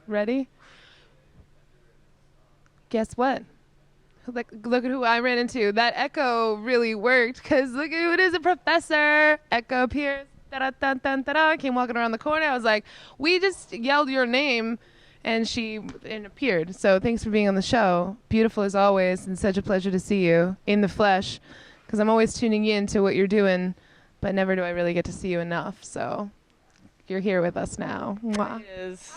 Ready? Guess what? Look at who I ran into. That echo really worked because look at who it is, a professor. Ecco Pierce. Da-da-dun-dun-da-da. Came walking around the corner. I was like, we just yelled your name and appeared. So thanks for being on the show. Beautiful as always and such a pleasure to see you in the flesh because I'm always tuning in to what you're doing, but never do I really get to see you enough. So you're here with us now. Mwah. It is.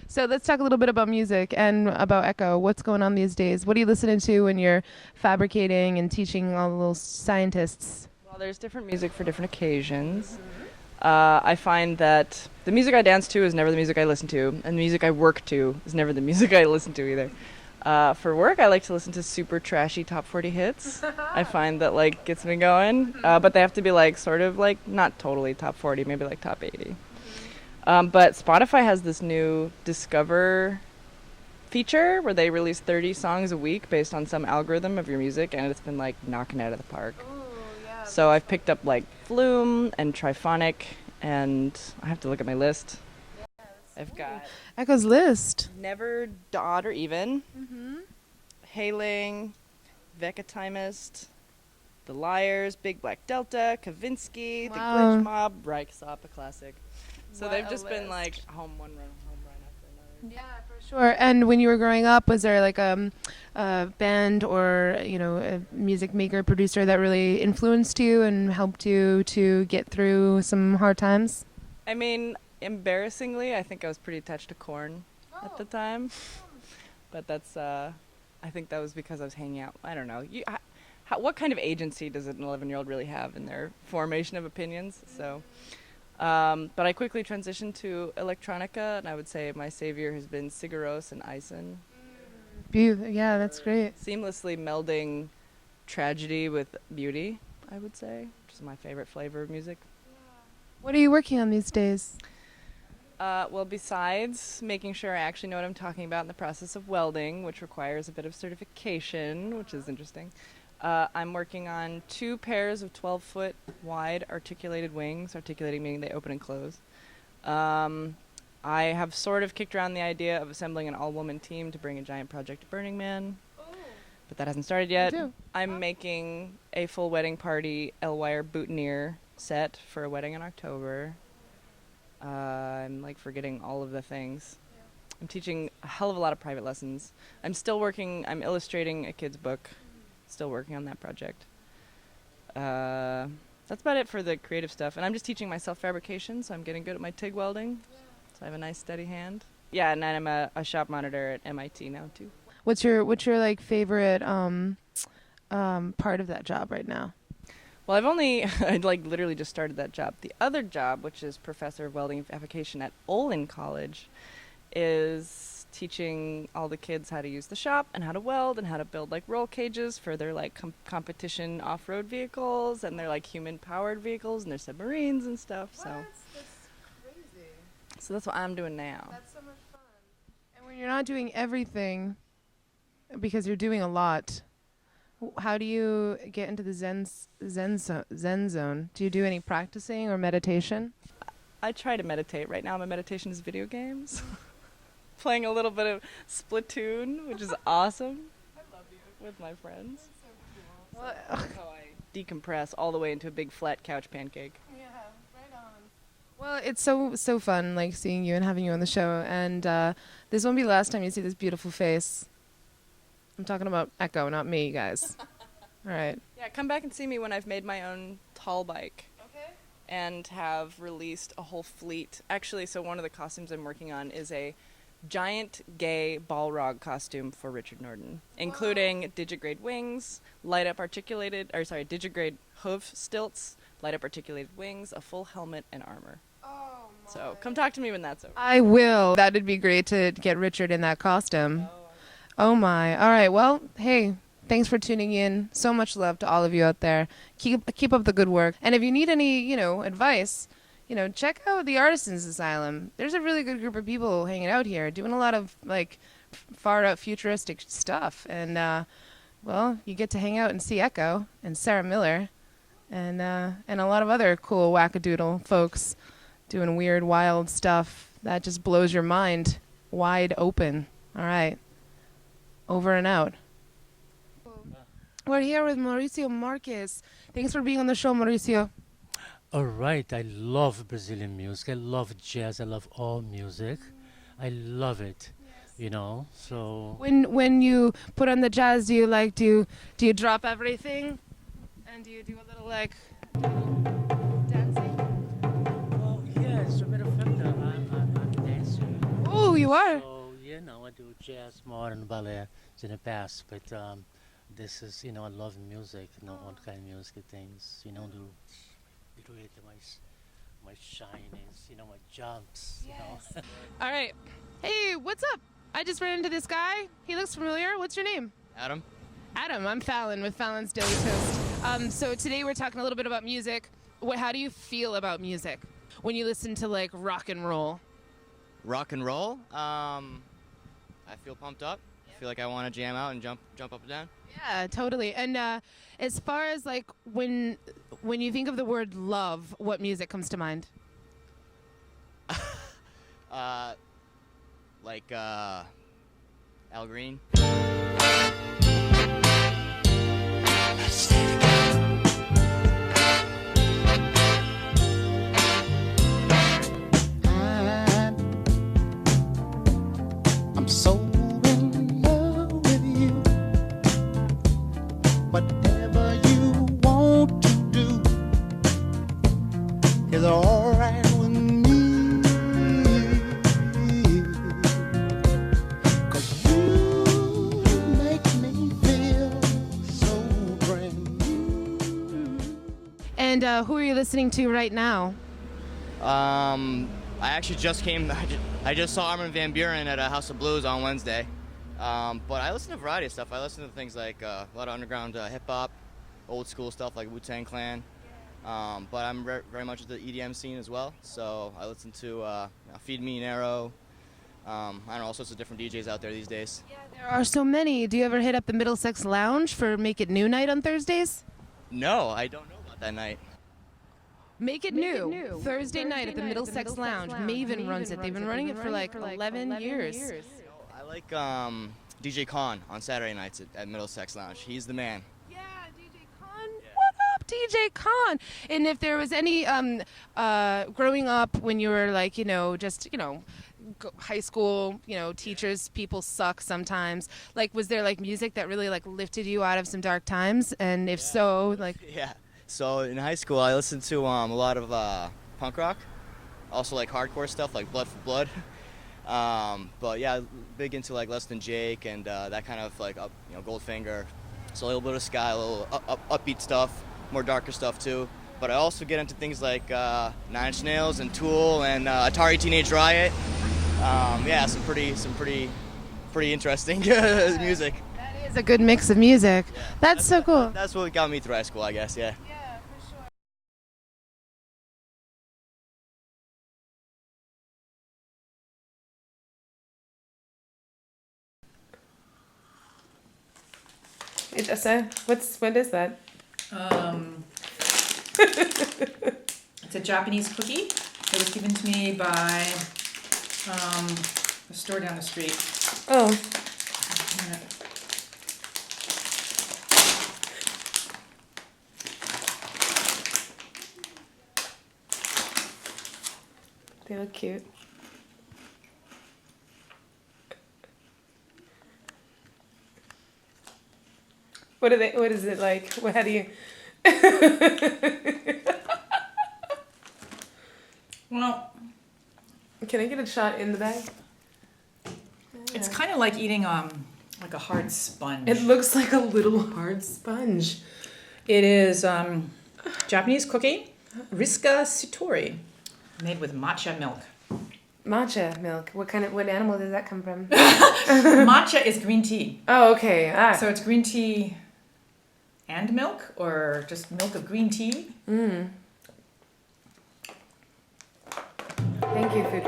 So let's talk a little bit about music and about Ecco. What's going on these days? What are you listening to when you're fabricating and teaching all the little scientists? Well, there's different music for different occasions. I find that the music I dance to is never the music I listen to, and the music I work to is never the music I listen to either. For work, I like to listen to super trashy top 40 hits. I find that gets me going, but they have to be sort of not totally top 40, maybe top 80. But Spotify has this new Discover feature where they release 30 songs a week based on some algorithm of your music, and it's been knocking it out of the park. Ooh, yeah. So I've picked up Flume and Triphonic, and I have to look at my list. Yeah, I've got Ecco's list. Never, Odd or Even, Hailing, Vekatimist, The Liars, Big Black Delta, Kavinsky, The Wow. Glitch Mob, Reichsop, a classic. So What they've a just been list. home run after another. Yeah, for sure. And when you were growing up, was there a band or a music maker, producer that really influenced you and helped you to get through some hard times? I mean, embarrassingly, I think I was pretty attached to Korn at the time. But that's, I think that was because I was hanging out. I don't know. What kind of agency does an 11-year-old really have in their formation of opinions? So, but I quickly transitioned to electronica, and I would say my savior has been Sigur Rós and Eisen. Yeah, that's great. Seamlessly melding tragedy with beauty, I would say, which is my favorite flavor of music. What are you working on these days? Well, besides making sure I actually know what I'm talking about in the process of welding, which requires a bit of certification, which is interesting, I'm working on 2 pairs of 12-foot wide articulated wings, articulating meaning they open and close. I have sort of kicked around the idea of assembling an all-woman team to bring a giant project to Burning Man, but that hasn't started yet. I'm making a full wedding party L-wire boutonniere set for a wedding in October. I'm forgetting all of the things. I'm teaching a hell of a lot of private lessons. I'm illustrating a kid's book. Still working on that project. That's about it for the creative stuff. And I'm just teaching myself fabrication, so I'm getting good at my TIG welding. So I have a nice steady hand. Yeah, and then I'm a shop monitor at MIT now too. What's your favorite part of that job right now? Well, I literally just started that job. The other job, which is professor of welding and fabrication at Olin College, is teaching all the kids how to use the shop and how to weld and how to build roll cages for their competition off-road vehicles and their human powered vehicles and their submarines and stuff. What? That's crazy. So that's what I'm doing now. That's so much fun. And when you're not doing everything, because you're doing a lot, how do you get into the zen zone? Do you do any practicing or meditation? I try to meditate. Right now my meditation is video games. Playing a little bit of Splatoon, which is awesome. I love you. With my friends. That's so cool. That's how I decompress all the way into a big flat couch pancake. Yeah, right on. Well, it's so fun seeing you and having you on the show, and this won't be the last time you see this beautiful face. I'm talking about Ecco, not me, guys. All right. Yeah, come back and see me when I've made my own tall bike. Okay. And have released a whole fleet. Actually, so one of the costumes I'm working on is a giant gay Balrog costume for Richard Norton, including digigrade wings, digigrade hoof stilts, light up articulated wings, a full helmet, and armor. Oh, my. So come talk to me when that's over. I will. That'd be great to get Richard in that costume. Oh my. All right. Well, hey, thanks for tuning in. So much love to all of you out there. Keep up the good work. And if you need any, advice, check out the Artisans Asylum. There's a really good group of people hanging out here, doing a lot of far out futuristic stuff. And well, you get to hang out and see Ecco and Sarah Miller, and a lot of other cool wackadoodle folks doing weird, wild stuff that just blows your mind. wide open. All right. Over and out. We're here with Mauricio Marquez. Thanks for being on the show, Mauricio. All right, I love Brazilian music. I love jazz. I love all music. I love it. So When you put on the jazz, do you drop everything, and do you do a little like dancing? well, yeah, as a matter of fact, I'm a dancer. Oh, you are. So I do jazz, modern ballet in the past, but this is I love music. All kind of music things. Do it my shyness. My jumps. All right. Hey, what's up? I just ran into this guy. He looks familiar. What's your name? Adam? Adam. I'm Fallon with Fallons Daily Toast. So today we're talking a little bit about music. How do you feel about music when you listen to like rock and roll? Rock and roll? I feel pumped up. I feel like I want to jam out and jump up and down. Yeah, totally. And as far as like when you think of the word love, what music comes to mind? Like Al Green. I'm so in love with you. Whatever you want to do is alright with me. 'Cause you make me feel so brand new. And who are you listening to right now? I actually just came. I just saw Armin van Buuren at a House of Blues on Wednesday. But I listen to a variety of stuff. I listen to things like a lot of underground hip hop, old school stuff like Wu-Tang Clan. But I'm very much into the EDM scene as well. So I listen to Feed Me and Arrow. I don't know, all sorts of different DJs out there these days. Yeah, there are so many. Do you ever hit up the Middlesex Lounge for Make It New night on Thursdays? No, I don't know about that night. Make It New. Thursday night at the Middlesex Lounge. Maven runs it. They've been running it for like 11 years. I like DJ Khan on Saturday nights at Middlesex Lounge. He's the man. Yeah, DJ Khan. What up, DJ Khan? And if there was any growing up when you were like, high school, teachers, people suck sometimes. Like, was there like music that really like lifted you out of some dark times? And if so, like, Yeah. So in high school, I listened to a lot of punk rock, also like hardcore stuff like Blood for Blood. But yeah, big into like Less Than Jake and that kind of like Goldfinger. So a little bit of ska, a little upbeat stuff, more darker stuff too. But I also get into things like Nine Inch Nails and Tool and Atari Teenage Riot. Yeah, some pretty interesting music. that is a good mix of music. Yeah, That's so cool. That's what got me through high school, I guess. Yeah. Yeah, for sure. What is that? It's a Japanese cookie that was given to me by a store down the street. Oh, they look cute. What are they? What is it like? How do you? Well, Can I get a shot in the bag? it's kind of like eating like a hard sponge. It looks like a little hard sponge. It is Japanese cookie, Riska Sutori, made with matcha milk. Matcha milk. What animal does that come from? Matcha is green tea. Oh, okay. So it's green tea and milk, or just milk of green tea? Thank you, food.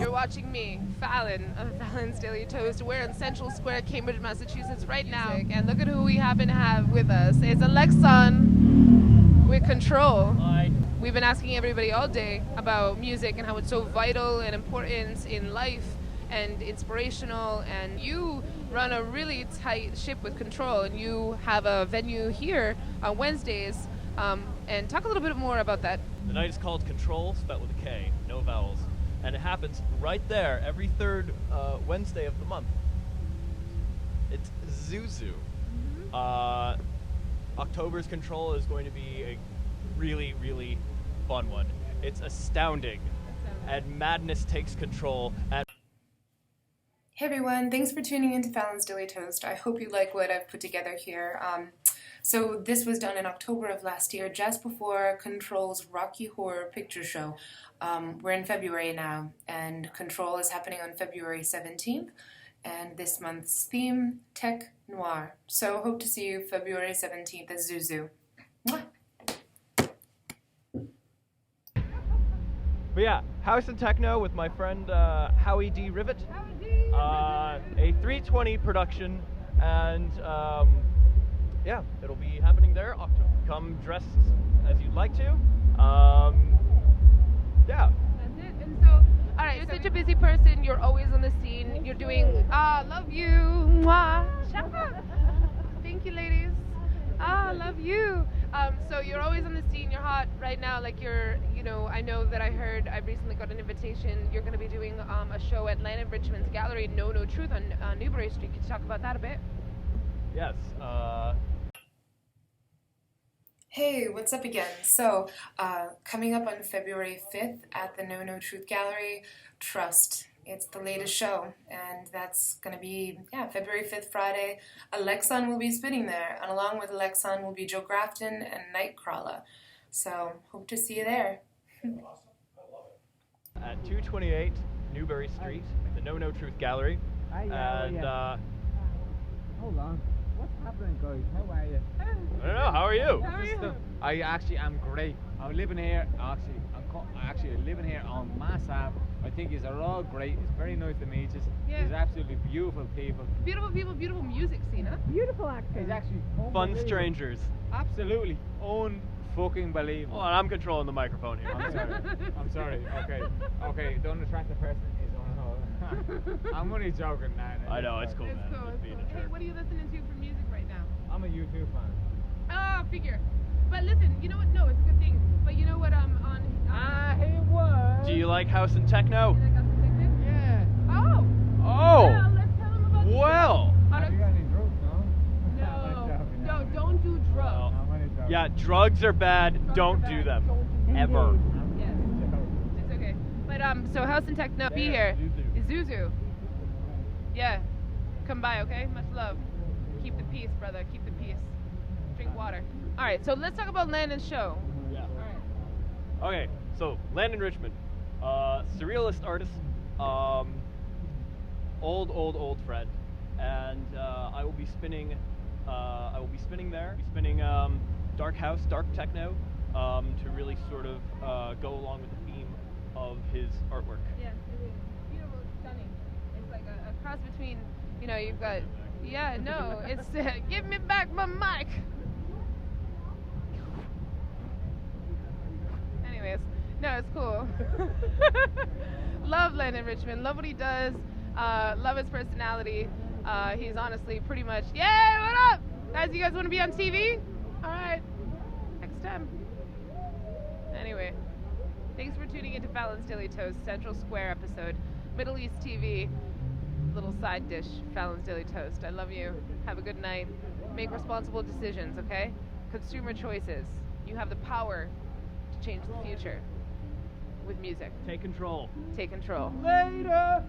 You're watching me. Fallon of Fallons Daily Toast. We're in Central Square, Cambridge, Massachusetts right now. And look at who we happen to have with us. It's Alexxxan with Control. Hi. We've been asking everybody all day about music and how it's so vital and important in life and inspirational. And you run a really tight ship with Control, and you have a venue here on Wednesdays. And talk a little bit more about that. The night is called Control, spelled with a K, no vowels. And it happens right there every third Wednesday of the month. It's Zuzu. October's Control is going to be a really, really fun one. It's astounding. And madness takes control. Hey everyone, thanks for tuning in to Fallon's Daily Toast. I hope you like what I've put together here. So this was done in October of last year, just before Control's Rocky Horror Picture Show. We're in February now, and Control is happening on February 17th, and this month's theme, Tech Noir. So hope to see you February 17th at Zuzu. Mwah. But yeah, House and Techno with my friend Howie D. Rivet. A 320 production, and yeah, it'll be happening there. Come dressed as you'd like to. Yeah. That's it. And so, all right, you're such a busy person. You're always on the scene. You're doing, love you. Mwah. Shut up. Thank you, ladies. Love you. So you're always on the scene. You're hot right now. Like I know that I recently got an invitation. You're going to be doing a show at Landon Richmond's gallery, No Truth on Newbury Street. Could you talk about that a bit? Yes. Hey, what's up again? So, coming up on February 5th at the No Truth Gallery, Trust. It's the latest show, and that's going to be, February 5th, Friday. Alexxxan will be spinning there, and along with Alexxxan will be Joe Grafton and Nightcrawler. So, hope to see you there. At 228 Newbury Street, the No Truth Gallery. Hold on. What's happening, guys? How are you? I don't know, how are you? How are you? I actually am great. I'm living here, I'm living here on Mass Ave. I think yous are all great. It's very nice to meet you. Yeah. He's absolutely beautiful people. Beautiful people, beautiful music scene, huh? Beautiful actors. He's actually Fun strangers. absolutely unfucking believable. Well, I'm controlling the microphone here. I'm sorry. Okay. The unattractive person is on hold. I'm only joking, man. I know, it's cool, It's man. cool. Just being a Hey, jerk. what are you listening to for music right now? I'm a U2 fan. Oh, figure. But listen, you know what? No, it's a good thing. But you know what? Hey, what? Do you like house and techno? You like us detective? Yeah. Oh. Oh! Well, let's tell them about the Well! Have you got any drugs, no? No, don't do drugs. Well, I'm only joking. yeah, drugs are bad. Drugs Don't are do bad. them. Don't do Ever. them. Yes, it's okay. But so House and Techno, be here. Zuzu. Yeah, come by, okay? Much love. Keep the peace, brother. Keep the peace. Drink water. All right, so let's talk about Landon's show. Yeah. All right. Okay, so Landon Richmond, surrealist artist, old friend, and I will be spinning. I will be spinning there. Be spinning dark house, dark techno, to really sort of go along with the theme of his artwork. Yeah, it is beautiful, it's stunning. It's like a cross between, you've got, it's give me back my mic. Anyways, no, it's cool. Love Landon Richmond, love what he does, love his personality. He's honestly pretty much, yay, what up? Guys, you guys want to be on TV? All right, next time. Anyway, thanks for tuning into Fallon's Daily Toast, Central Square episode, Middle East TV, little side dish, Fallon's Daily Toast. I love you. Have a good night. Make responsible decisions, okay? Consumer choices. You have the power to change the future with music. Take control. Take control. Later!